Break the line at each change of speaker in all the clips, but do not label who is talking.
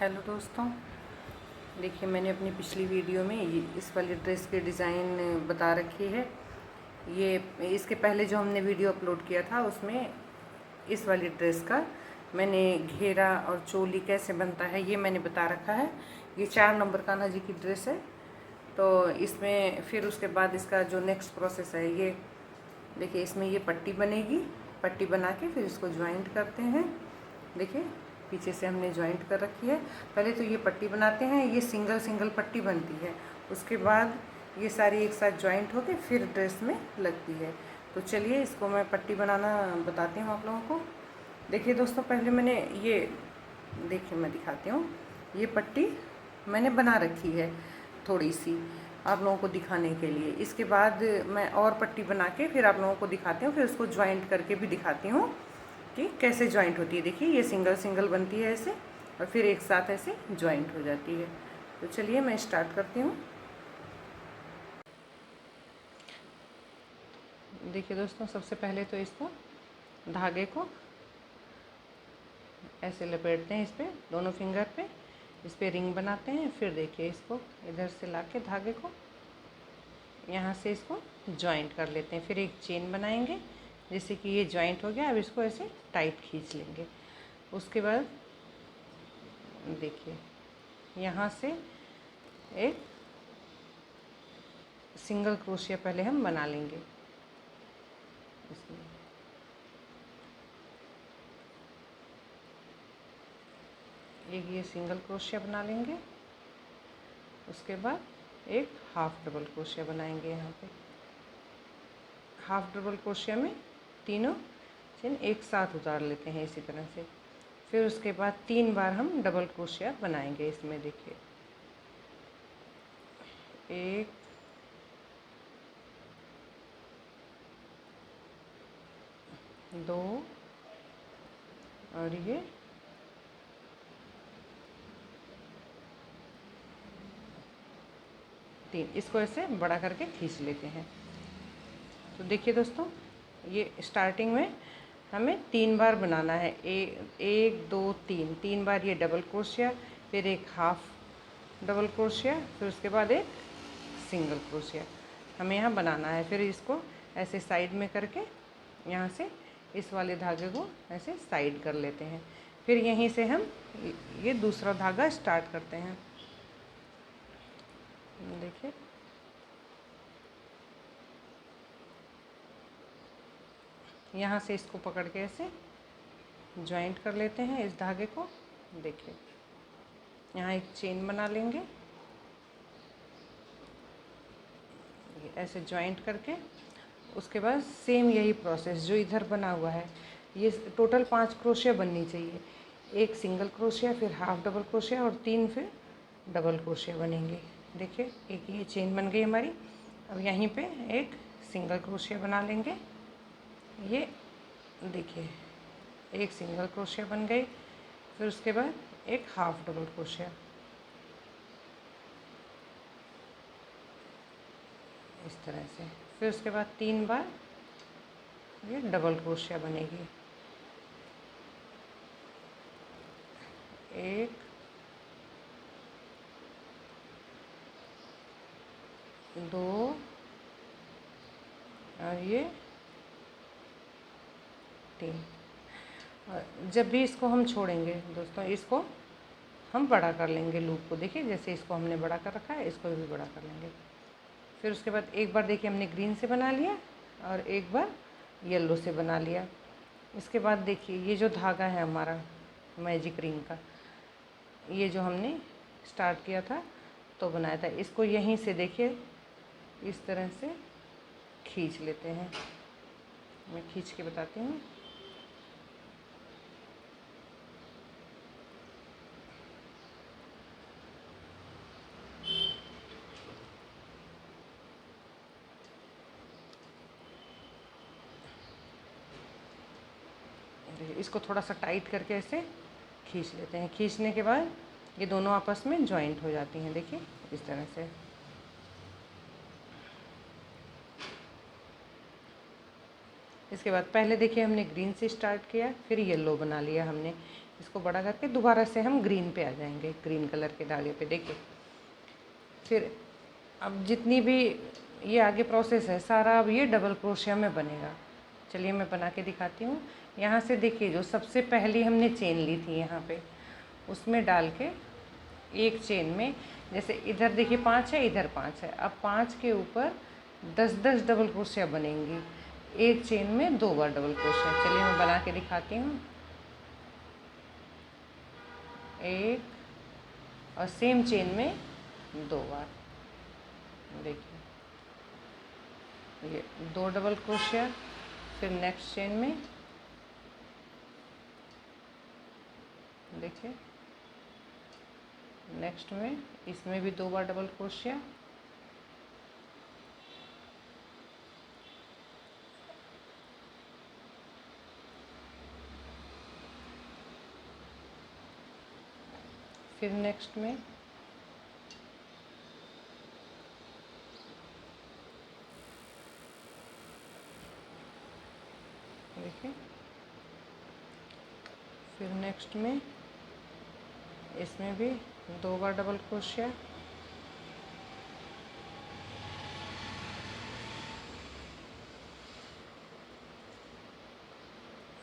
Hello दोस्तों, देखिए मैंने अपनी पिछली वीडियो में ये इस वाली ड्रेस की डिज़ाइन बता रखी है। ये इसके पहले जो हमने वीडियो अपलोड किया था उसमें इस वाली ड्रेस का मैंने घेरा और चोली कैसे बनता है ये मैंने बता रखा है। ये 4 नंबर कान्हा जी की ड्रेस है। तो इसमें फिर उसके बाद इसका जो नेक्स्ट प्रोसेस है ये देखिए, इसमें ये पट्टी बनेगी। पट्टी बना के फिर इसको ज्वाइंट करते हैं। देखिए पीछे से हमने ज्वाइंट कर रखी है। पहले तो ये पट्टी बनाते हैं, ये सिंगल सिंगल पट्टी बनती है। उसके बाद ये सारी एक साथ ज्वाइंट होके फिर ड्रेस में लगती है। तो चलिए इसको मैं पट्टी बनाना बताती हूँ आप लोगों को। देखिए दोस्तों, पहले मैंने ये देखिए मैं दिखाती हूँ। ये पट्टी मैंने बना रखी है थोड़ी सी आप लोगों को दिखाने के लिए। इसके बाद मैं और पट्टी बना के फिर आप लोगों को दिखाती हूँ, फिर उसको ज्वाइंट करके भी दिखाती हूँ कि कैसे ज्वाइंट होती है। देखिए ये सिंगल सिंगल बनती है ऐसे और फिर एक साथ ऐसे ज्वाइंट हो जाती है। तो चलिए मैं स्टार्ट करती हूँ। देखिए दोस्तों, सबसे पहले तो इसको धागे को ऐसे लपेटते हैं, इस पर दोनों फिंगर पे इस पर रिंग बनाते हैं। फिर देखिए इसको इधर से लाके धागे को यहाँ से इसको ज्वाइंट कर लेते हैं। फिर एक चेन बनाएंगे, जैसे कि ये ज्वाइंट हो गया। अब इसको ऐसे टाइट खींच लेंगे। उसके बाद देखिए यहाँ से एक सिंगल क्रोशिया पहले हम बना लेंगे। इसमें एक ये सिंगल क्रोशिया बना लेंगे। उसके बाद एक हाफ डबल क्रोशिया बनाएंगे। यहाँ पे हाफ डबल क्रोशिया में तीनों चेन एक साथ उतार लेते हैं इसी तरह से। फिर उसके बाद 3 बार हम डबल क्रोशिया बनाएंगे इसमें। देखिए 1 2 और ये 3। इसको ऐसे बड़ा करके खींच लेते हैं। तो देखिए दोस्तों, ये स्टार्टिंग में हमें 3 बार बनाना है। 1 2 3 बार ये डबल क्रोशिया, फिर एक हाफ डबल क्रोशिया, फिर उसके बाद एक सिंगल क्रोशिया हमें यहाँ बनाना है। फिर इसको ऐसे साइड में करके यहाँ से इस वाले धागे को ऐसे साइड कर लेते हैं। फिर यहीं से हम ये दूसरा धागा स्टार्ट करते हैं। देखिए यहाँ से इसको पकड़ के ऐसे ज्वाइंट कर लेते हैं इस धागे को। देखिए यहाँ एक चेन बना लेंगे, ऐसे ज्वाइंट करके। उसके बाद सेम यही प्रोसेस जो इधर बना हुआ है, ये टोटल 5 क्रोशिया बननी चाहिए। एक सिंगल क्रोशिया, फिर हाफ डबल क्रोशिया और 3 फिर डबल क्रोशिया बनेंगे। देखिए एक ये चेन बन गई हमारी। अब यहीं पे एक सिंगल क्रोशिया बना लेंगे। ये देखिए एक सिंगल क्रोशिया बन गई। फिर उसके बाद एक हाफ डबल क्रोशिया इस तरह से। फिर उसके बाद 3 बार ये डबल क्रोशिया बनेगी। 1 2 और ये 3। और जब भी इसको हम छोड़ेंगे दोस्तों, इसको हम बड़ा कर लेंगे लूप को। देखिए जैसे इसको हमने बड़ा कर रखा है, इसको भी बड़ा कर लेंगे। फिर उसके बाद एक बार देखिए हमने ग्रीन से बना लिया और एक बार येलो से बना लिया। इसके बाद देखिए ये जो धागा है हमारा मैजिक रिंग का, ये जो हमने स्टार्ट किया था तो बनाया था, इसको यहीं से देखिए इस तरह से खींच लेते हैं। मैं खींच के बताती हूँ। इसको थोड़ा सा टाइट करके ऐसे खींच लेते हैं। खींचने के बाद ये दोनों आपस में जॉइंट हो जाती हैं। देखिए इस तरह से। इसके बाद पहले देखिए हमने ग्रीन से स्टार्ट किया, फिर येलो बना लिया हमने। इसको बड़ा करके दोबारा से हम ग्रीन पे आ जाएंगे, ग्रीन कलर के धागे पे। देखिए फिर अब जितनी भी ये आगे प्रोसेस है सारा अब ये डबल क्रोशिया में बनेगा। चलिए मैं बना के दिखाती हूँ। यहाँ से देखिए जो सबसे पहली हमने चेन ली थी यहाँ पे, उसमें डाल के एक चेन में, जैसे इधर देखिए 5 है, इधर 5 है, अब 5 के ऊपर 10-10 डबल क्रोशिया बनेंगी एक चेन में 2 बार डबल क्रोशिया। चलिए मैं बना के दिखाती हूँ। एक और सेम चेन में 2 बार, देखिए ये 2 डबल क्रोशिया। फिर नेक्स्ट चेन में देखिए, नेक्स्ट में इसमें भी 2 बार डबल क्रोशिया। फिर नेक्स्ट में देखिए, फिर नेक्स्ट में इसमें भी 2 बार डबल क्रोशिया।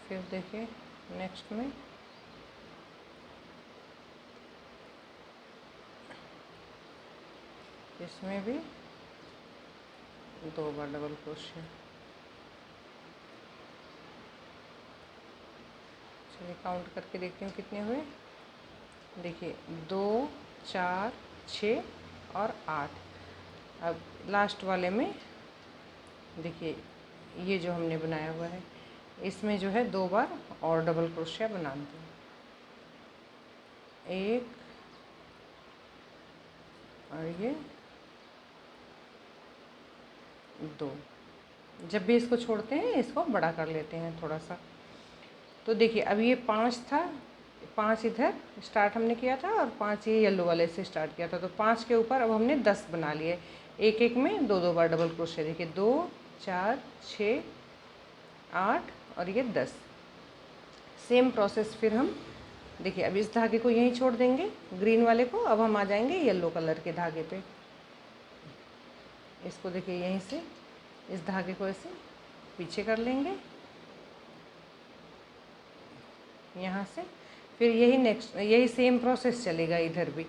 फिर देखिए नेक्स्ट में इसमें भी 2 बार डबल क्रोशिया। चलिए काउंट करके देखती हूँ कितने हुए। देखिए 2, 4, 6 और 8। अब लास्ट वाले में देखिए ये जो हमने बनाया हुआ है इसमें जो है 2 बार और डबल क्रोशिया बना दें। 1 और ये 2। जब भी इसको छोड़ते हैं इसको बड़ा कर लेते हैं थोड़ा सा। तो देखिए अब ये 5 था, 5 इधर स्टार्ट हमने किया था और 5 ये येलो वाले से स्टार्ट किया था। तो 5 के ऊपर अब हमने 10 बना लिए, एक एक में 2-2 बार डबल क्रोशिया। देखिए 2, 4, 6, 8 और ये 10। सेम प्रोसेस फिर हम देखिए अब इस धागे को यहीं छोड़ देंगे ग्रीन वाले को। अब हम आ जाएंगे येलो कलर के धागे पे। इसको देखिए यहीं से इस धागे को ऐसे पीछे कर लेंगे यहाँ से। फिर यही सेम प्रोसेस चलेगा इधर भी।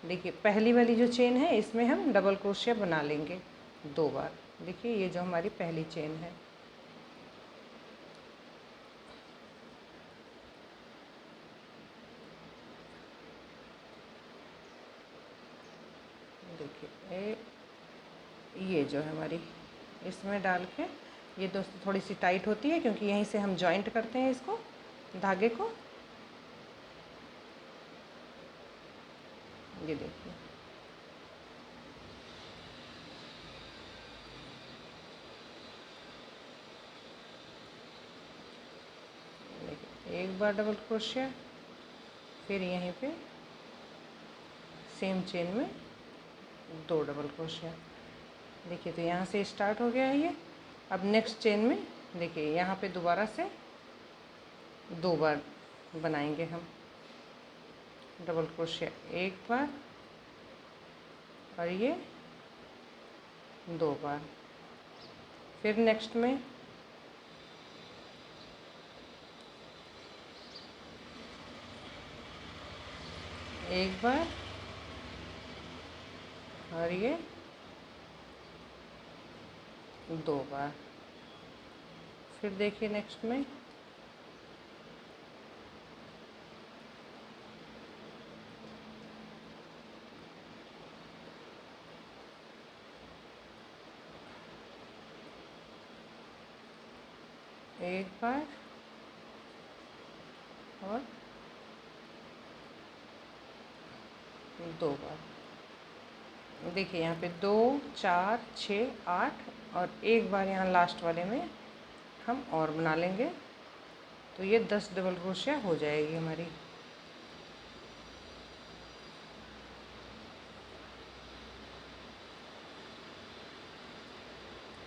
देखिए पहली वाली जो चेन है इसमें हम डबल क्रोशिया बना लेंगे 2 बार। देखिए ये जो हमारी पहली चेन है, देखिए ये जो है हमारी, इसमें डाल के ये दोस्तों थोड़ी सी टाइट होती है क्योंकि यहीं से हम जॉइंट करते हैं इसको, धागे को। ये देखिए एक बार डबल क्रोशिया, फिर यहीं पे सेम चेन में 2 डबल क्रोशिया। देखिए तो यहाँ से स्टार्ट हो गया है ये। अब नेक्स्ट चेन में देखिए यहाँ पे दोबारा से 2 बार बनाएंगे हम डबल क्रोशिया, एक बार और ये 2 बार। फिर नेक्स्ट में एक बार और ये 2 बार। फिर देखिए नेक्स्ट में एक बार और 2 बार। देखिए यहाँ पे 2, 4, 6, 8 और एक बार यहाँ लास्ट वाले में हम और बना लेंगे तो ये 10 डबल क्रोशिया हो जाएगी हमारी।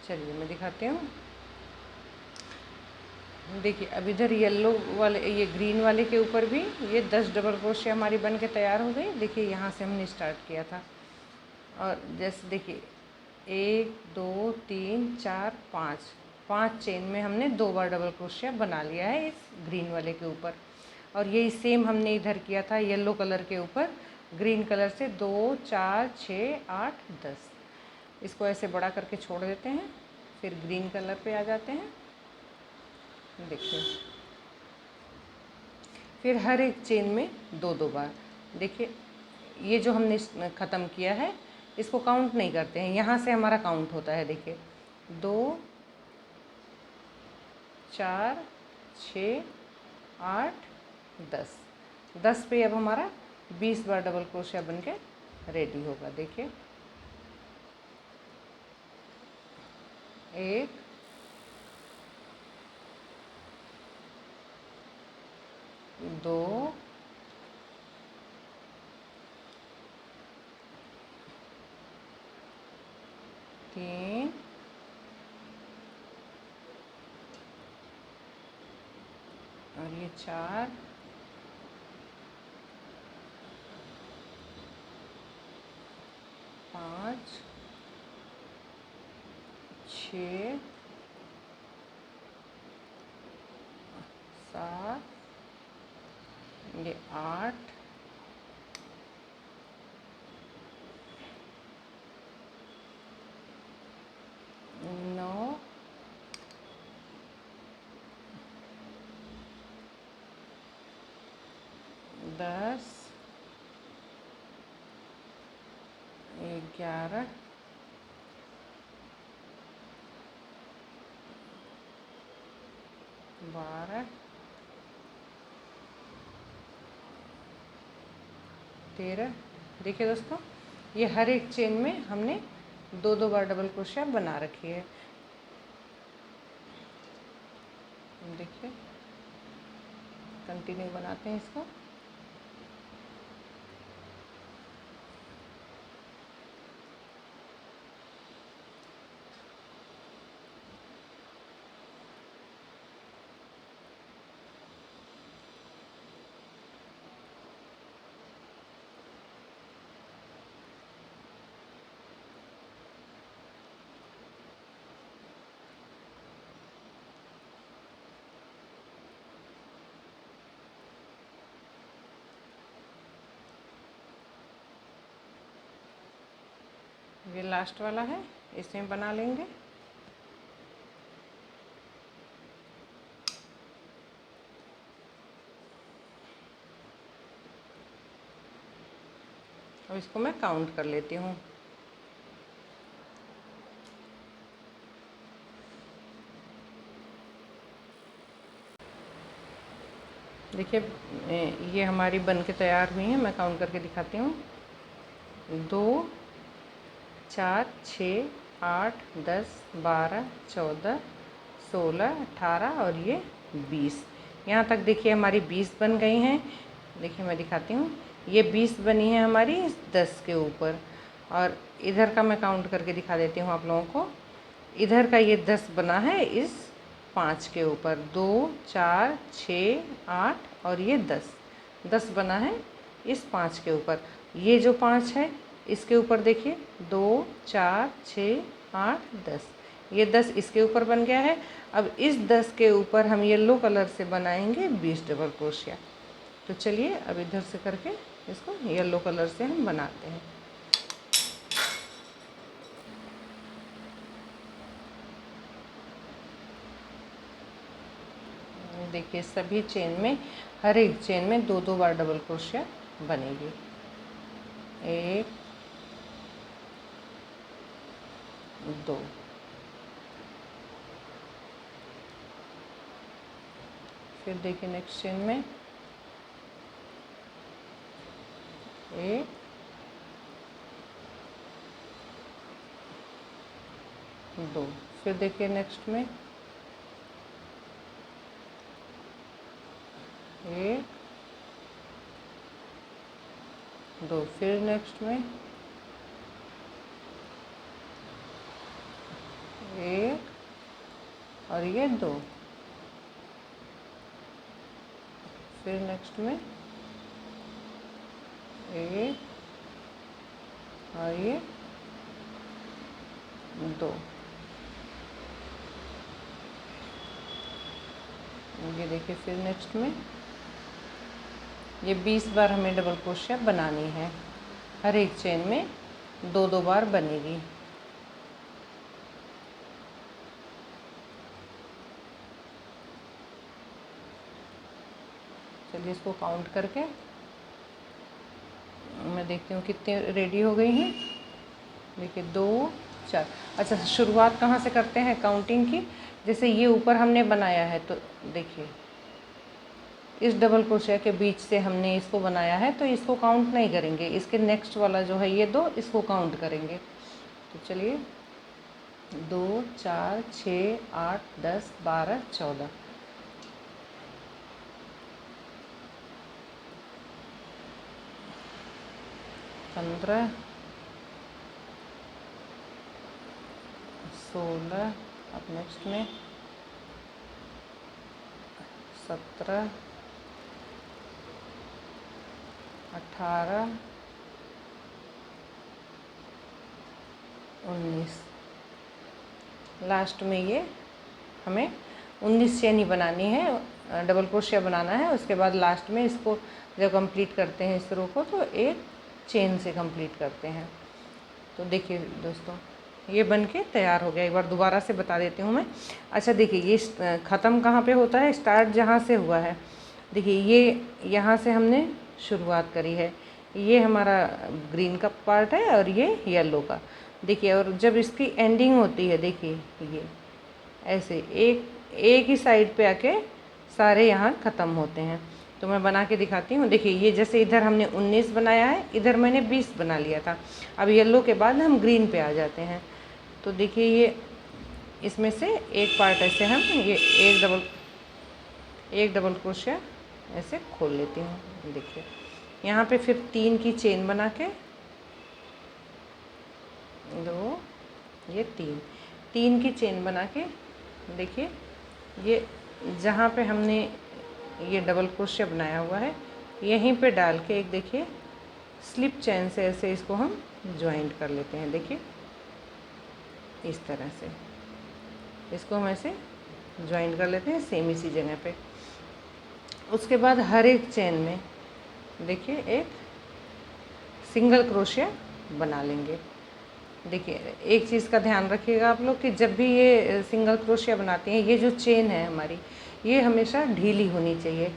चलिए मैं दिखाती हूँ। देखिए अब इधर येलो वाले, ये ग्रीन वाले के ऊपर भी ये 10 डबल क्रोशे हमारी बन के तैयार हो गई। देखिए यहाँ से हमने स्टार्ट किया था, और जैसे देखिए 1 2 3 4 5 चेन में हमने 2 बार डबल क्रोशिया बना लिया है इस ग्रीन वाले के ऊपर। और यही सेम हमने इधर किया था येलो कलर के ऊपर, ग्रीन कलर से 2 4 6 8 10। इसको ऐसे बड़ा करके छोड़ देते हैं, फिर ग्रीन कलर पे आ जाते हैं। देखिए फिर हर एक चेन में 2 बार। देखिए ये जो हमने ख़त्म किया है इसको काउंट नहीं करते हैं, यहाँ से हमारा काउंट होता है। देखिए 2 4 6 8 10, 10 पे अब हमारा 20 बार डबल क्रोशिया बन के रेडी होगा। देखिए 1 2 3 और ये 4 5 6 7, ये 8 9 10, 11 12 13। देखिए दोस्तों ये हर एक चेन में हमने 2 बार डबल क्रोशिया बना रखी है। देखिए कंटिन्यू बनाते हैं इसको। ये लास्ट वाला है, इसमें बना लेंगे। अब इसको मैं काउंट कर लेती हूँ। देखिए ये हमारी बन के तैयार हुई है, मैं काउंट करके दिखाती हूँ। 2 4 6 8 10 12 14 16 18 और ये 20। यहाँ तक देखिए हमारी 20 बन गई हैं। देखिए मैं दिखाती हूँ, ये 20 बनी है हमारी इस 10 के ऊपर। और इधर का मैं काउंट करके दिखा देती हूँ आप लोगों को। इधर का ये 10 बना है इस 5 के ऊपर, 2 4 6 8 और ये 10 बना है इस 5 के ऊपर। ये जो 5 है इसके ऊपर देखिए 2 4 6 8 10, ये 10 इसके ऊपर बन गया है। अब इस 10 के ऊपर हम येलो कलर से बनाएंगे 20 डबल क्रोशिया। तो चलिए अब इधर से करके इसको येलो कलर से हम बनाते हैं। देखिए सभी चेन में, हर एक चेन में 2 बार डबल क्रोशिया बनेगी। 1 2, फिर देखिए नेक्स्ट चेन में 1 2, फिर देखिए नेक्स्ट में 1 2, फिर नेक्स्ट में 1 और ये 2। फिर नेक्स्ट में एक और ये 2, ये देखिए। फिर नेक्स्ट में ये 20 बार हमें डबल क्रोशिया बनानी है। हर एक चेन में 2-2 बार बनेगी। चलिए इसको काउंट करके मैं देखती हूँ कितने रेडी हो गई हैं। देखिए 2 4। अच्छा, शुरुआत कहाँ से करते हैं काउंटिंग की? जैसे ये ऊपर हमने बनाया है तो देखिए इस डबल क्रोशिया के बीच से हमने इसको बनाया है, तो इसको काउंट नहीं करेंगे। इसके नेक्स्ट वाला जो है ये 2, इसको काउंट करेंगे। तो चलिए 2 4 6 8 10 12 14, 15 16। अब नेक्स्ट में 17 18 19। लास्ट में ये हमें 19 चेन ही बनानी है, डबल क्रोशिया बनाना है। उसके बाद लास्ट में इसको जब कंप्लीट करते हैं इस रो को, तो एक चेन से कंप्लीट करते हैं। तो देखिए दोस्तों, ये बनके तैयार हो गया। एक बार दोबारा से बता देती हूँ मैं। अच्छा देखिए, ये ख़त्म कहाँ पे होता है? स्टार्ट जहाँ से हुआ है, देखिए ये यहाँ से हमने शुरुआत करी है। ये हमारा ग्रीन का पार्ट है और ये येलो का। देखिए, और जब इसकी एंडिंग होती है, देखिए ये ऐसे एक ही साइड पे आके सारे यहाँ ख़त्म होते हैं। तो मैं बना के दिखाती हूँ। देखिए, ये जैसे इधर हमने 19 बनाया है, इधर मैंने 20 बना लिया था। अब येलो के बाद हम ग्रीन पे आ जाते हैं। तो देखिए ये इसमें से एक पार्ट ऐसे हम ये एक डबल क्रोशिया ऐसे खोल लेती हूँ। देखिए यहाँ पे फिर 3 की चेन बना के 2, ये 3 की चेन बना के, देखिए ये जहाँ पे हमने ये डबल क्रोशिया बनाया हुआ है यहीं पे डाल के एक देखिए स्लिप चेन से ऐसे इसको हम ज्वाइंट कर लेते हैं। देखिए इस तरह से इसको हम ऐसे ज्वाइंट कर लेते हैं सेम इसी जगह पे। उसके बाद हर एक चेन में देखिए एक सिंगल क्रोशिया बना लेंगे। देखिए एक चीज़ का ध्यान रखिएगा आप लोग कि जब भी ये सिंगल क्रोशिया बनाते हैं, ये जो चेन है हमारी, ये हमेशा ढीली होनी चाहिए,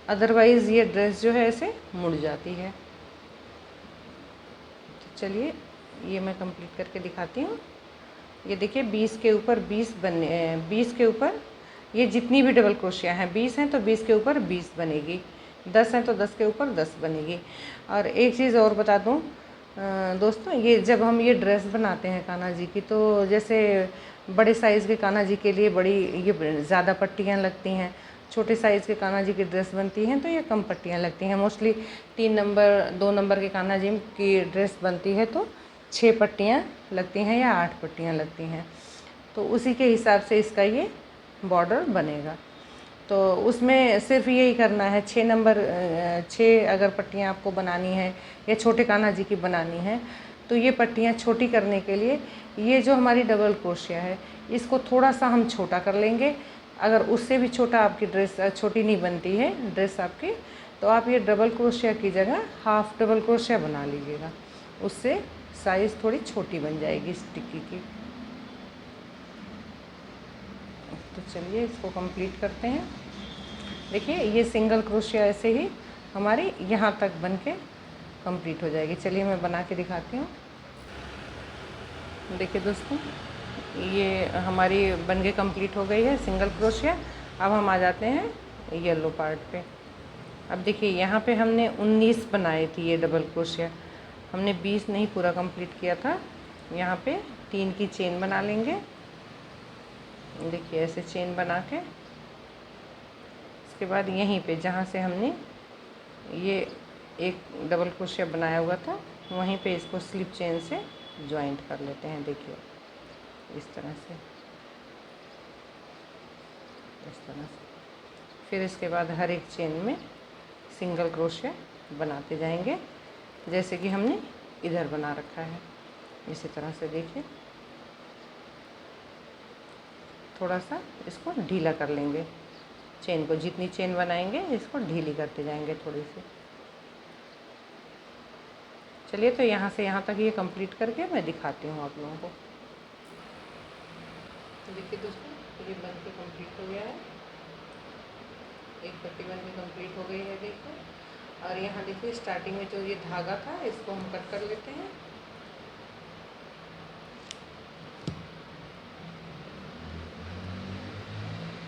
अदरवाइज़ ये ड्रेस जो है ऐसे मुड़ जाती है। तो चलिए ये मैं कंप्लीट करके दिखाती हूँ। ये देखिए 20 के ऊपर 20 बने, 20 के ऊपर ये जितनी भी डबल क्रोशिया हैं, 20 हैं तो 20 के ऊपर 20 बनेगी, 10 हैं तो 10 के ऊपर 10 बनेगी। और एक चीज़ और बता दूँ दोस्तों, ये जब हम ये ड्रेस बनाते हैं कान्हा जी की, तो जैसे बड़े साइज़ के कान्हा जी के लिए बड़ी ये ज़्यादा पट्टियाँ लगती हैं, छोटे साइज़ के कान्हा जी की ड्रेस बनती हैं तो ये कम पट्टियाँ लगती हैं। मोस्टली 3 नंबर 2 नंबर के कान्हा जी की ड्रेस बनती है तो 6 पट्टियाँ लगती हैं या 8 पट्टियाँ लगती हैं। तो उसी के हिसाब से इसका ये बॉर्डर बनेगा। तो उसमें सिर्फ यही करना है, 6 नंबर 6 अगर पट्टियाँ आपको बनानी है या छोटे कान्हा जी की बनानी है, तो ये पट्टियाँ छोटी करने के लिए ये जो हमारी डबल क्रोशिया है इसको थोड़ा सा हम छोटा कर लेंगे। अगर उससे भी छोटा आपकी ड्रेस छोटी नहीं बनती है ड्रेस आपकी, तो आप ये डबल क्रोशिया की जगह हाफ डबल क्रोशिया बना लीजिएगा, उससे साइज़ थोड़ी छोटी बन जाएगी इस टिक्की की। तो चलिए इसको कंप्लीट करते हैं। देखिए ये सिंगल क्रोशिया ऐसे ही हमारी यहाँ तक बन के कंप्लीट हो जाएगी। चलिए मैं बना के दिखाती हूँ। देखिए दोस्तों, ये हमारी बन के कंप्लीट हो गई है सिंगल क्रोशिया। अब हम आ जाते हैं येलो पार्ट पे। अब देखिए यहाँ पे हमने 19 बनाए थी ये डबल क्रोशिया, हमने 20 नहीं पूरा कंप्लीट किया था। यहाँ पे 3 की चेन बना लेंगे। देखिए ऐसे चेन बना के इसके बाद यहीं पे जहाँ से हमने ये एक डबल क्रोशिया बनाया हुआ था वहीं पे इसको स्लिप चेन से ज्वाइंट कर लेते हैं। देखिए इस तरह से, इस तरह से। फिर इसके बाद हर एक चेन में सिंगल क्रोशिया बनाते जाएंगे, जैसे कि हमने इधर बना रखा है। इसी तरह से देखिए, थोड़ा सा इसको ढीला कर लेंगे चेन को। जितनी चेन बनाएंगे इसको ढीली करते जाएंगे थोड़ी सी। चलिए, तो यहाँ से यहाँ तक ये कंप्लीट करके मैं दिखाती हूँ आप लोगों को। देखिए दोस्तों, ये बन के कंप्लीट हो गया है। एक पट्टी बन के कंप्लीट हो गई है, देखिए। और यहाँ देखिए, स्टार्टिंग में जो ये धागा था इसको हम कट कर लेते हैं।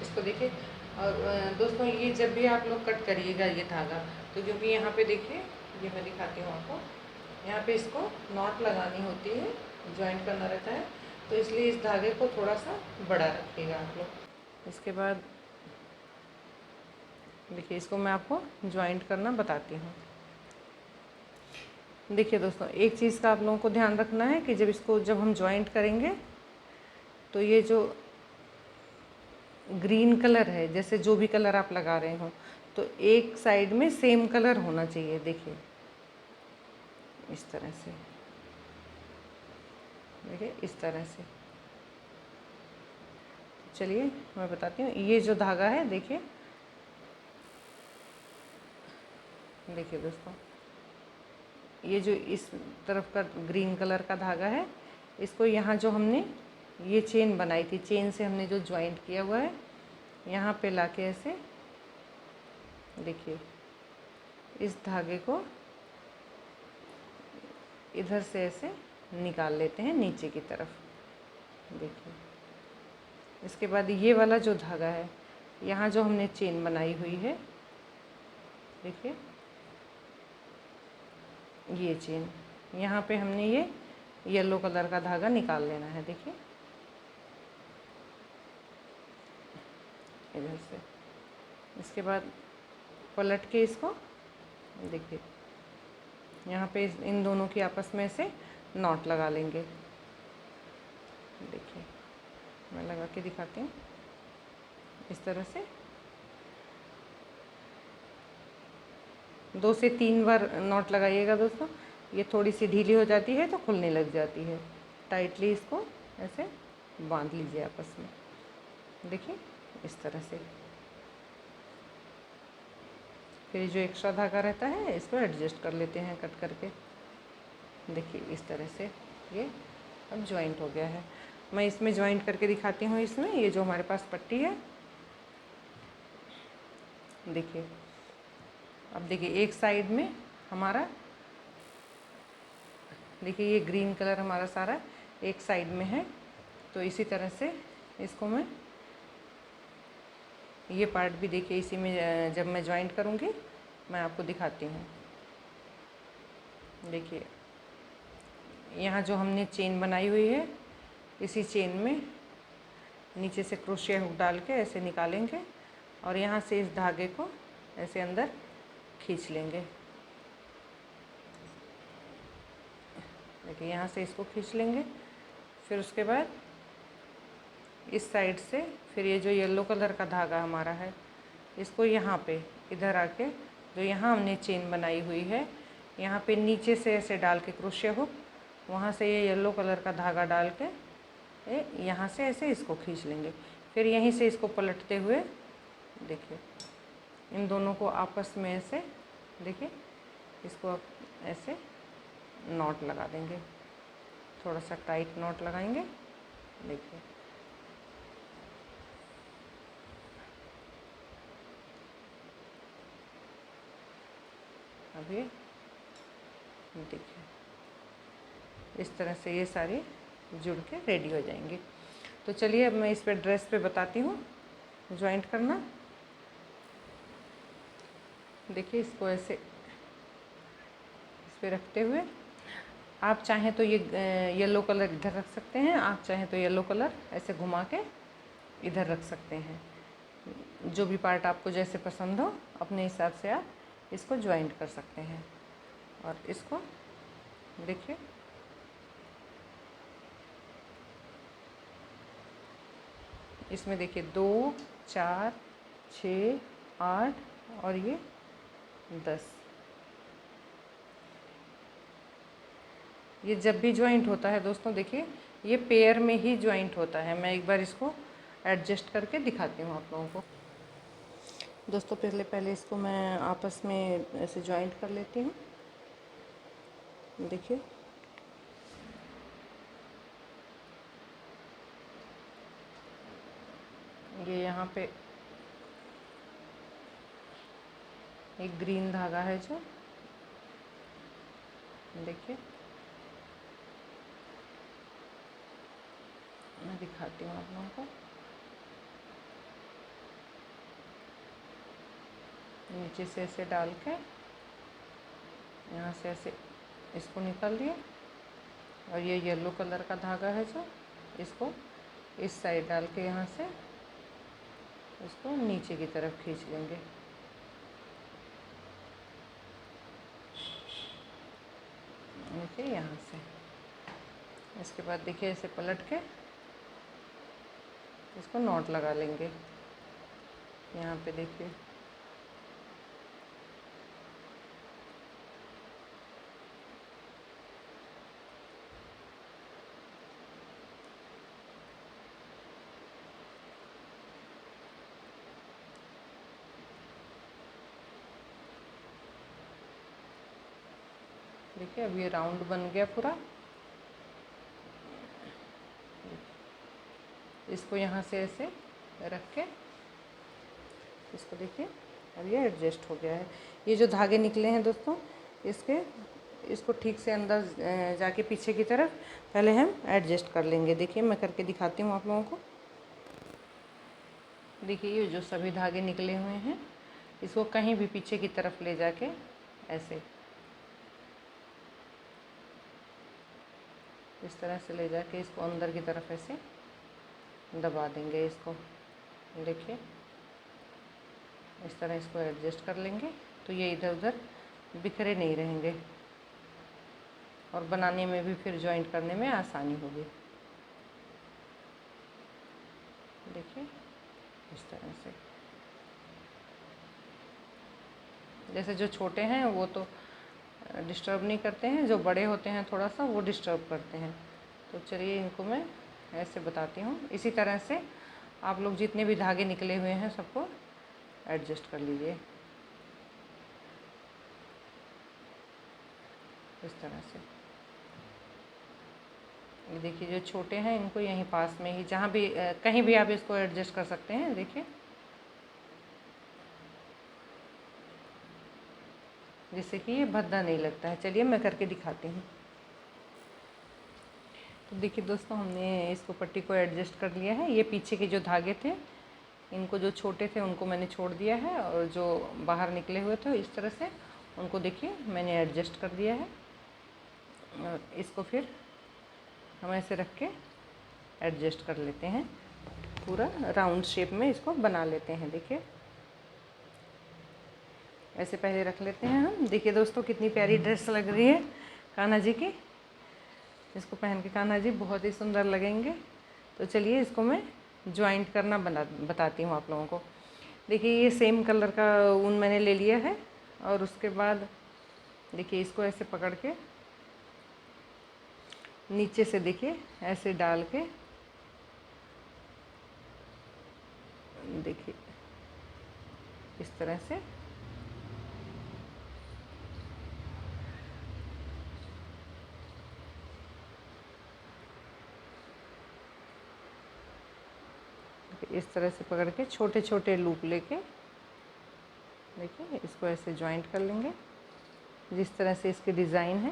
इसको देखिए। और दोस्तों, ये जब भी आप लोग कट करिएगा ये धागा, तो क्योंकि यहाँ पे देखिए, ये मैं दिखाती हूँ आपको, यहाँ पे इसको नॉट लगानी होती है, जॉइंट करना रहता है, तो इसलिए इस धागे को थोड़ा सा बड़ा रखिएगा आप लोग। इसके बाद देखिए, इसको मैं आपको जॉइंट करना बताती हूँ। देखिए दोस्तों, एक चीज़ का आप लोगों को ध्यान रखना है कि जब हम जॉइंट करेंगे, तो ये जो ग्रीन कलर है, जैसे जो भी कलर आप लगा रहे हो, तो एक साइड में सेम कलर होना चाहिए। देखिए, इस तरह से, देखिए इस तरह से। चलिए, मैं बताती हूँ। ये जो धागा है, देखिए देखिए दोस्तों, ये जो इस तरफ का ग्रीन कलर का धागा है, इसको यहाँ जो हमने ये चेन बनाई थी, चेन से हमने जो ज्वाइंट किया हुआ है, यहाँ पे लाके ऐसे देखिए, इस धागे को इधर से ऐसे निकाल लेते हैं नीचे की तरफ। देखिए, इसके बाद ये वाला जो धागा है, यहाँ जो हमने चेन बनाई हुई है, देखिए ये चेन, यहाँ पे हमने ये येलो कलर का धागा निकाल लेना है। देखिए, इधर से। इसके बाद पलट के इसको देखिए, यहाँ पे इन दोनों की आपस में से नॉट लगा लेंगे। देखिए, मैं लगा के दिखाती हूँ। इस तरह से 2 से 3 बार नॉट लगाइएगा दोस्तों। ये थोड़ी सी ढीली हो जाती है तो खुलने लग जाती है। टाइटली इसको ऐसे बांध लीजिए आपस में। देखिए, इस तरह से। फिर जो एक्स्ट्रा धागा रहता है इसको एडजस्ट कर लेते हैं कट करके। देखिए, इस तरह से ये अब जॉइंट हो गया है। मैं इसमें जॉइंट करके दिखाती हूँ। इसमें ये जो हमारे पास पट्टी है, देखिए, अब देखिए एक साइड में हमारा, देखिए ये ग्रीन कलर हमारा सारा एक साइड में है। तो इसी तरह से इसको मैं, ये पार्ट भी देखिए, इसी में जब मैं जॉइंट करूँगी मैं आपको दिखाती हूँ। देखिए, यहाँ जो हमने चेन बनाई हुई है, इसी चेन में नीचे से क्रोशिया हुक डाल के ऐसे निकालेंगे और यहाँ से इस धागे को ऐसे अंदर खींच लेंगे। देखिए, यहाँ से इसको खींच लेंगे। फिर उसके बाद इस साइड से फिर ये जो येलो कलर का धागा हमारा है, इसको यहाँ पे इधर आके, जो यहाँ हमने चेन बनाई हुई है, यहाँ पे नीचे से ऐसे डाल के क्रोशिया हुक, वहाँ से ये येलो कलर का धागा डाल के यहाँ से ऐसे इसको खींच लेंगे। फिर यहीं से इसको पलटते हुए देखिए, इन दोनों को आपस में ऐसे, देखिए इसको ऐसे नॉट लगा देंगे। थोड़ा सा टाइट नॉट लगाएंगे। देखिए, अभी देखिए, इस तरह से ये सारे जुड़ के रेडी हो जाएंगे। तो चलिए, अब मैं इस पे ड्रेस पे बताती हूँ जॉइंट करना। देखिए, इसको ऐसे इस पे रखते हुए आप चाहें तो ये येलो कलर इधर रख सकते हैं, आप चाहें तो येलो कलर ऐसे घुमा के इधर रख सकते हैं। जो भी पार्ट आपको जैसे पसंद हो, अपने हिसाब से आप इसको जॉइंट कर सकते हैं। और इसको देखिए, इसमें देखिए 2, 4, 6, 8 और ये 10। ये जब भी जॉइंट होता है दोस्तों, देखिए ये पेयर में ही जॉइंट होता है। मैं एक बार इसको एडजस्ट करके दिखाती हूँ आप लोगों को। दोस्तों पहले इसको मैं आपस में ऐसे जॉइंट कर लेती हूँ। देखिए ये यहाँ पे एक ग्रीन धागा है जो, देखिए मैं दिखाती हूँ आप लोगों को। नीचे से ऐसे डाल के यहाँ से ऐसे इसको निकाल दिए, और ये येलो कलर का धागा है जो, इसको इस साइड डाल के यहाँ से इसको नीचे की तरफ खींच लेंगे। देखिए यहाँ से, इसके बाद देखिए ऐसे पलट के इसको नॉट लगा लेंगे। यहाँ पे देखिए देखिए अब ये राउंड बन गया पूरा। इसको यहाँ से ऐसे रख के इसको देखिए अब ये एडजस्ट हो गया है। ये जो धागे निकले हैं दोस्तों, इसको ठीक से अंदर जाके पीछे की तरफ पहले हम एडजस्ट कर लेंगे। देखिए मैं करके दिखाती हूँ आप लोगों को। देखिए ये जो सभी धागे निकले हुए हैं, इसको कहीं भी पीछे की तरफ ले जाके ऐसे इस तरह से ले जाके इसको अंदर की तरफ ऐसे दबा देंगे इसको। देखिए इस तरह इसको एडजस्ट कर लेंगे तो ये इधर उधर बिखरे नहीं रहेंगे और बनाने में भी फिर जॉइंट करने में आसानी होगी। देखिए इस तरह से, जैसे जो छोटे हैं वो तो डिस्टर्ब नहीं करते हैं, जो बड़े होते हैं थोड़ा सा वो डिस्टर्ब करते हैं। तो चलिए इनको मैं ऐसे बताती हूँ। इसी तरह से आप लोग जितने भी धागे निकले हुए हैं सबको एडजस्ट कर लीजिए इस तरह से। ये देखिए जो छोटे हैं इनको यहीं पास में ही, जहाँ भी कहीं भी आप इसको एडजस्ट कर सकते हैं। देखिए जिससे कि ये भद्दा नहीं लगता है। चलिए मैं करके दिखाती हूँ। तो देखिए दोस्तों हमने इसको पट्टी को एडजस्ट कर लिया है। ये पीछे के जो धागे थे इनको, जो छोटे थे उनको मैंने छोड़ दिया है, और जो बाहर निकले हुए थे इस तरह से उनको देखिए मैंने एडजस्ट कर दिया है। और इसको फिर हम ऐसे रख के एडजस्ट कर लेते हैं, पूरा राउंड शेप में इसको बना लेते हैं। देखिए ऐसे पहले रख लेते हैं हम। देखिए दोस्तों कितनी प्यारी ड्रेस लग रही है कान्हा जी की। इसको पहन के कान्हा जी बहुत ही सुंदर लगेंगे। तो चलिए इसको मैं जॉइंट करना बताती हूँ आप लोगों को। देखिए ये सेम कलर का ऊन मैंने ले लिया है, और उसके बाद देखिए इसको ऐसे पकड़ के नीचे से देखिए ऐसे डाल के, देखिए इस तरह से इस तरह से पकड़ के छोटे छोटे लूप लेके देखिए इसको ऐसे जॉइंट कर लेंगे जिस तरह से इसके डिज़ाइन है।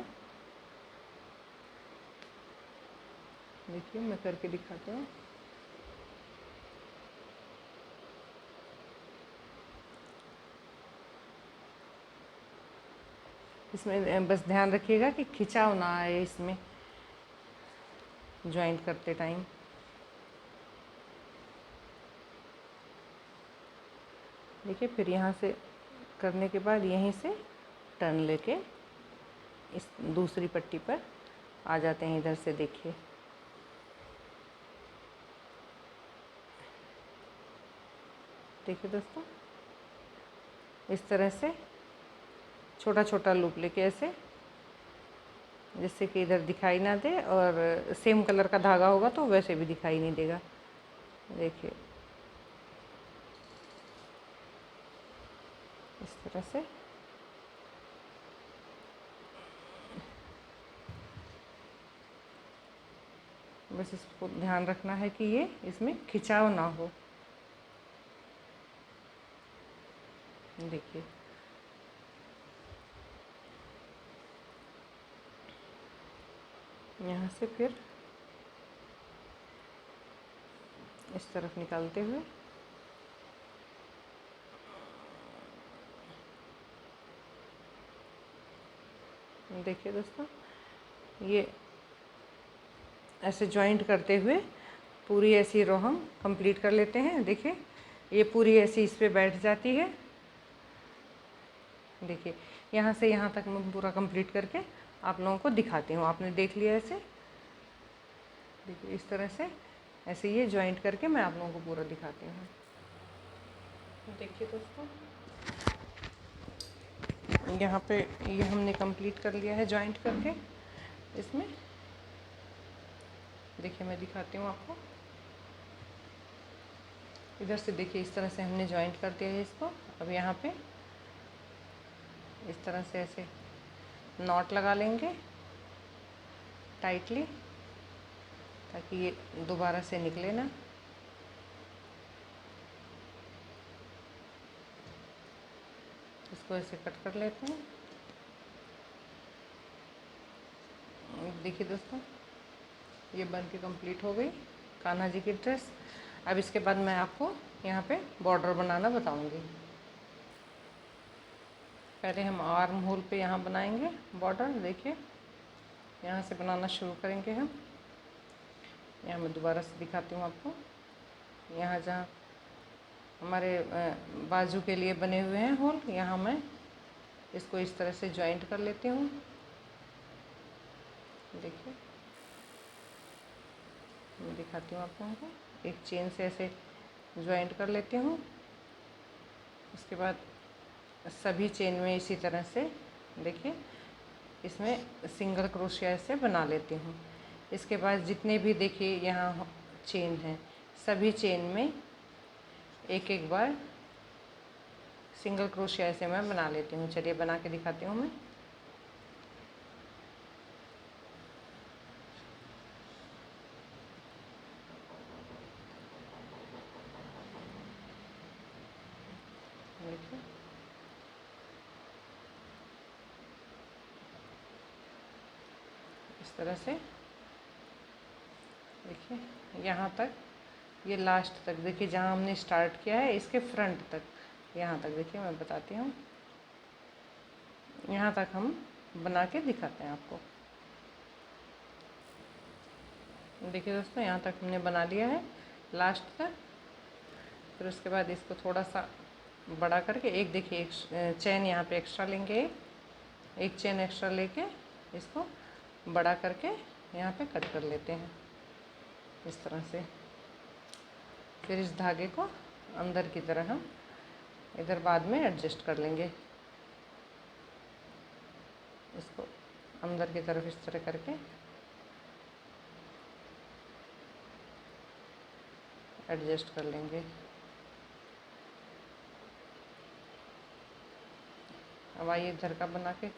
देखिए मैं करके दिखाती हूँ। इसमें बस ध्यान रखिएगा कि खिंचाव ना आए इसमें जॉइंट करते टाइम। देखिए फिर यहाँ से करने के बाद यहीं से टर्न लेके इस दूसरी पट्टी पर आ जाते हैं इधर से। देखिए देखिए दोस्तों इस तरह से छोटा छोटा लूप लेके ऐसे, जिससे कि इधर दिखाई ना दे, और सेम कलर का धागा होगा तो वैसे भी दिखाई नहीं देगा। देखिए इस तरह से। बस इसको ध्यान रखना है कि ये इसमें खिंचाव ना हो। देखिए यहाँ से फिर इस तरफ निकालते हुए देखिए दोस्तों, ये ऐसे जॉइंट करते हुए पूरी ऐसी रो हम कंप्लीट कर लेते हैं। देखिए ये पूरी ऐसी इस पे बैठ जाती है। देखिए यहाँ से यहाँ तक मैं पूरा कंप्लीट करके आप लोगों को दिखाती हूँ। आपने देख लिया ऐसे, देखिए इस तरह से ऐसे ये जॉइंट करके मैं आप लोगों को पूरा दिखाती हूँ। देखिए दोस्तों, यहाँ पे ये हमने कंप्लीट कर लिया है जॉइंट करके इसमें। देखिए मैं दिखाती हूँ आपको। इधर से देखिए इस तरह से हमने जॉइंट कर दिया है इसको। अब यहाँ पे इस तरह से ऐसे नॉट लगा लेंगे टाइटली, ताकि ये दोबारा से निकले ना। इसको ऐसे कट कर लेते हैं। देखिए दोस्तों, ये बन के कंप्लीट हो गई कान्हा जी की ड्रेस। अब इसके बाद मैं आपको यहाँ पे बॉर्डर बनाना बताऊँगी। पहले हम आर्म होल पे यहाँ बनाएंगे बॉर्डर। देखिए यहाँ से बनाना शुरू करेंगे हम। यहाँ मैं दोबारा से दिखाती हूँ आपको। यहाँ जहाँ हमारे बाजू के लिए बने हुए हैं होल, यहाँ मैं इसको इस तरह से जॉइंट कर लेती हूँ। देखिए मैं दिखाती हूँ आप लोगों को। एक चेन से ऐसे जॉइंट कर लेती हूँ। उसके बाद सभी चेन में इसी तरह से देखिए इसमें सिंगल क्रोशिया से बना लेती हूँ। इसके बाद जितने भी देखिए यहाँ चेन हैं, सभी चेन में एक एक बार सिंगल क्रोशिया से मैं बना लेती हूँ। चलिए बना के दिखाती हूँ मैं। देखिए इस तरह से, देखिए यहाँ तक, ये लास्ट तक देखिए जहाँ हमने स्टार्ट किया है इसके फ्रंट तक, यहाँ तक देखिए मैं बताती हूँ। यहाँ तक हम बना के दिखाते हैं आपको। देखिए दोस्तों, यहाँ तक हमने बना लिया है लास्ट तक। फिर उसके बाद इसको थोड़ा सा बड़ा करके एक देखिए एक चेन यहाँ पे एक्स्ट्रा लेंगे, एक चेन एक्स्ट्रा लेके इसको बड़ा करके यहाँ पे कट कर लेते हैं इस तरह से। फिर इस धागे को अंदर की तरह हम इधर बाद में एडजस्ट कर लेंगे। इसको अंदर की तरफ इस तरह करके एडजस्ट कर लेंगे। अब आइए इधर का बना के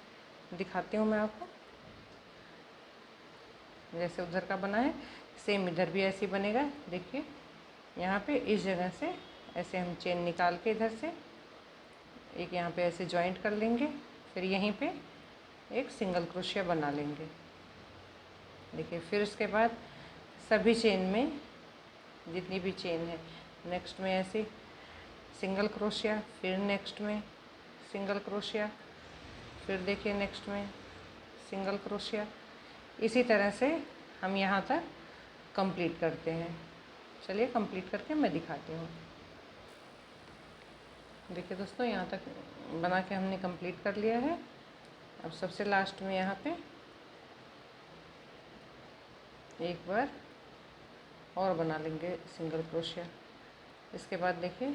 दिखाती हूँ मैं आपको। जैसे उधर का बना है सेम इधर भी ऐसे ही बनेगा। देखिए यहाँ पे इस जगह से ऐसे हम चेन निकाल के इधर से एक यहाँ पे ऐसे जॉइंट कर लेंगे। फिर यहीं पे एक सिंगल क्रोशिया बना लेंगे। देखिए फिर उसके बाद सभी चेन में जितनी भी चेन है, नेक्स्ट में ऐसे सिंगल क्रोशिया, फिर नेक्स्ट में सिंगल क्रोशिया, फिर देखिए नेक्स्ट में सिंगल क्रोशिया। इसी तरह से हम यहाँ तक कंप्लीट करते हैं। चलिए कंप्लीट करके मैं दिखाती हूँ। देखिए दोस्तों, यहाँ तक बना के हमने कंप्लीट कर लिया है। अब सबसे लास्ट में यहाँ पे एक बार और बना लेंगे सिंगल क्रोशिया। इसके बाद देखिए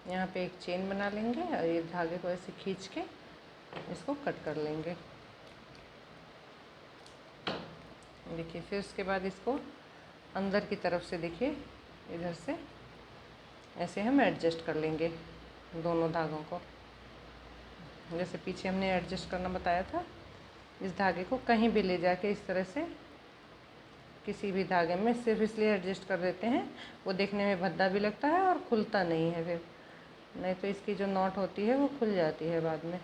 यहाँ पे एक चेन बना लेंगे और ये धागे को ऐसे खींच के इसको कट कर लेंगे। देखिए फिर उसके बाद इसको अंदर की तरफ से देखिए इधर से ऐसे हम एडजस्ट कर लेंगे दोनों धागों को। जैसे पीछे हमने एडजस्ट करना बताया था, इस धागे को कहीं भी ले जाके इस तरह से किसी भी धागे में सिर्फ इसलिए एडजस्ट कर देते हैं, वो देखने में भद्दा भी लगता है और खुलता नहीं है फिर, नहीं तो इसकी जो नॉट होती है वो खुल जाती है बाद में।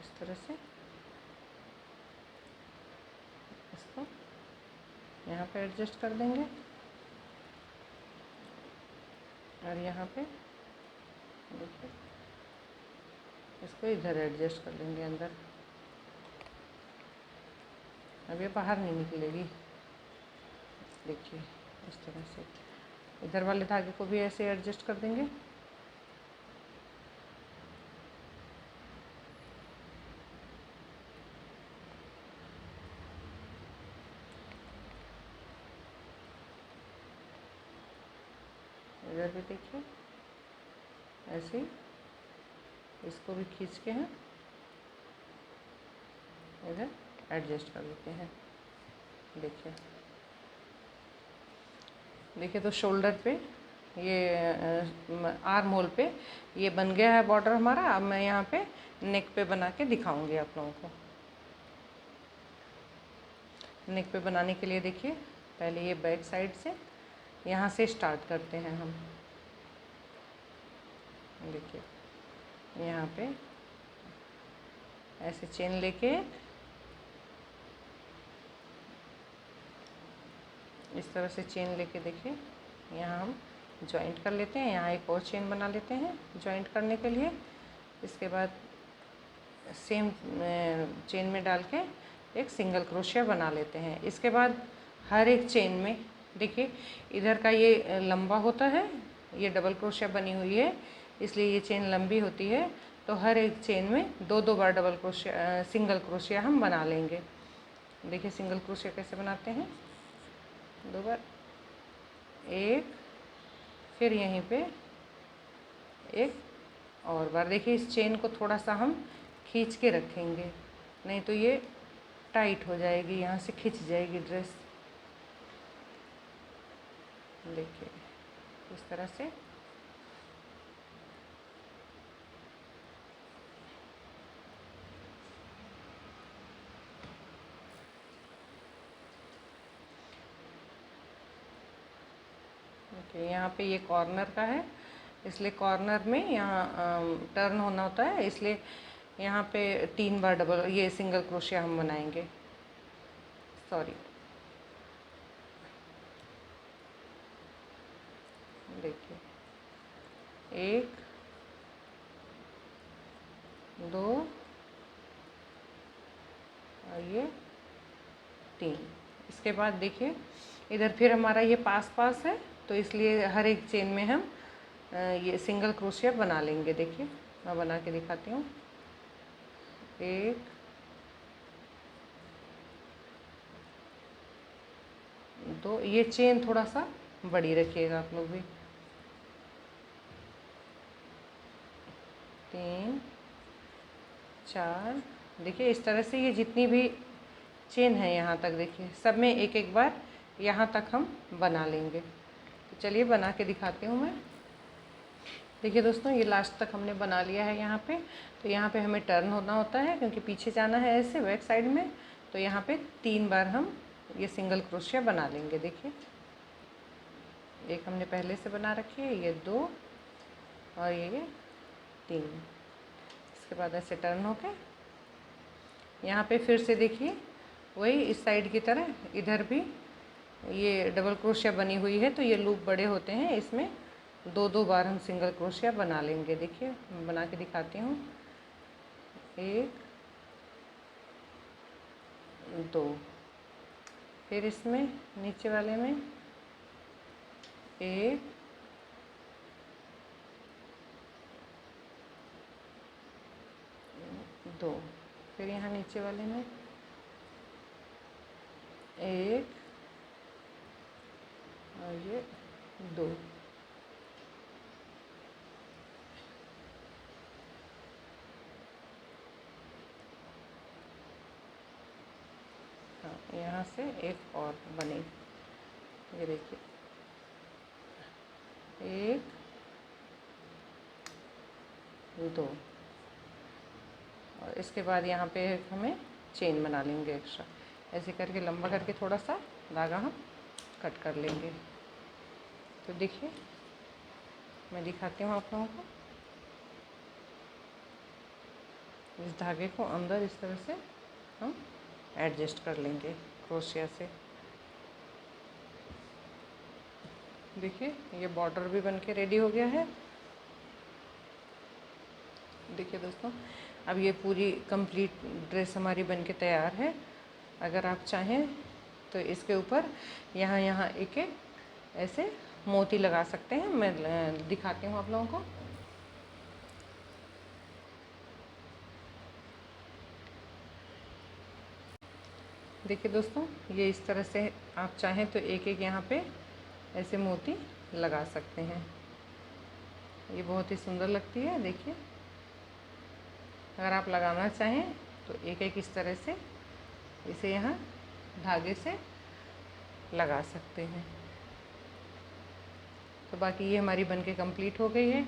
इस तरह से इसको यहाँ पे एडजस्ट कर देंगे और यहाँ पे देखिए इसको इधर एडजस्ट कर देंगे अंदर। अब ये बाहर नहीं निकलेगी। देखिए इस तरह से इधर वाले धागे को भी ऐसे एडजस्ट कर देंगे। इधर भी देखिए ऐसे ही इसको भी खींच के हैं इधर एडजस्ट कर लेते हैं। देखिए देखिए तो शोल्डर पे ये आर्म होल पे ये बन गया है बॉर्डर हमारा। अब मैं यहाँ पे नेक पे बना के दिखाऊंगी आप लोगों को। नेक पे बनाने के लिए देखिए पहले ये बैक साइड से यहाँ से स्टार्ट करते हैं हम। देखिए यहाँ पे ऐसे चेन लेके इस तरह से चेन लेके देखिए यहाँ हम जॉइंट कर लेते हैं। यहाँ एक और चेन बना लेते हैं जॉइंट करने के लिए। इसके बाद सेम चेन में डाल के एक सिंगल क्रोशिया बना लेते हैं। इसके बाद हर एक चेन में देखिए इधर का ये लंबा होता है, ये डबल क्रोशिया बनी हुई है इसलिए ये चेन लंबी होती है। तो हर एक चेन में दो दो बार डबल क्रोशिया सिंगल क्रोशिया हम बना लेंगे। देखिए सिंगल क्रोशिया कैसे बनाते हैं, दो बार एक, फिर यहीं पे एक और बार। देखिए इस चेन को थोड़ा सा हम खींच के रखेंगे, नहीं तो ये टाइट हो जाएगी, यहाँ से खिंच जाएगी ड्रेस। देखिए इस तरह से यहाँ पे ये कॉर्नर का है इसलिए कॉर्नर में यहाँ टर्न होना होता है, इसलिए यहाँ पे 3 बार डबल ये सिंगल क्रोशिया हम बनाएंगे। सॉरी देखिए 1 2 और ये 3। इसके बाद देखिए इधर फिर हमारा ये पास पास है तो इसलिए हर एक चेन में हम ये सिंगल क्रोशिया बना लेंगे। देखिए मैं बना के दिखाती हूँ। 1 2, ये चेन थोड़ा सा बड़ी रखिएगा आप लोग भी। 3 4, देखिए इस तरह से ये जितनी भी चेन है यहाँ तक देखिए सब में एक एक बार यहाँ तक हम बना लेंगे। तो चलिए बना के दिखाती हूँ मैं। देखिए दोस्तों ये लास्ट तक हमने बना लिया है यहाँ पे। तो यहाँ पे हमें टर्न होना होता है क्योंकि पीछे जाना है ऐसे बैक साइड में। तो यहाँ पे 3 बार हम ये सिंगल क्रोशिया बना लेंगे। देखिए एक हमने पहले से बना रखी है, ये 2 और ये 3। इसके बाद ऐसे टर्न होके यहाँ पे फिर से देखिए वही इस साइड की तरह इधर भी ये डबल क्रोशिया बनी हुई है तो ये लूप बड़े होते हैं, इसमें 2 बार हम सिंगल क्रोशिया बना लेंगे। देखिए मैं बना के दिखाती हूँ। 1 2, फिर इसमें नीचे वाले में 1 2, फिर यहाँ नीचे वाले में ये 2। हाँ, यहाँ से एक और बने, ये देखिए 1 2। और इसके बाद यहाँ पे हमें चेन बना लेंगे एक्स्ट्रा, ऐसे करके लंबा करके थोड़ा सा धागा हम कट कर लेंगे। तो देखिए मैं दिखाती हूँ आप लोगों को। इस धागे को अंदर इस तरह से हम एडजस्ट कर लेंगे क्रोशिया से। देखिए ये बॉर्डर भी बन के रेडी हो गया है। देखिए दोस्तों, अब ये पूरी कंप्लीट ड्रेस हमारी बन के तैयार है। अगर आप चाहें तो इसके ऊपर यहाँ यहाँ एक एक ऐसे मोती लगा सकते हैं। मैं दिखाती हूँ आप लोगों को। देखिए दोस्तों, ये इस तरह से आप चाहें तो एक एक यहाँ पे ऐसे मोती लगा सकते हैं। ये बहुत ही सुंदर लगती है। देखिए अगर आप लगाना चाहें तो एक एक इस तरह से इसे यहाँ धागे से लगा सकते हैं। तो बाकी ये हमारी बनके कंप्लीट हो गई है।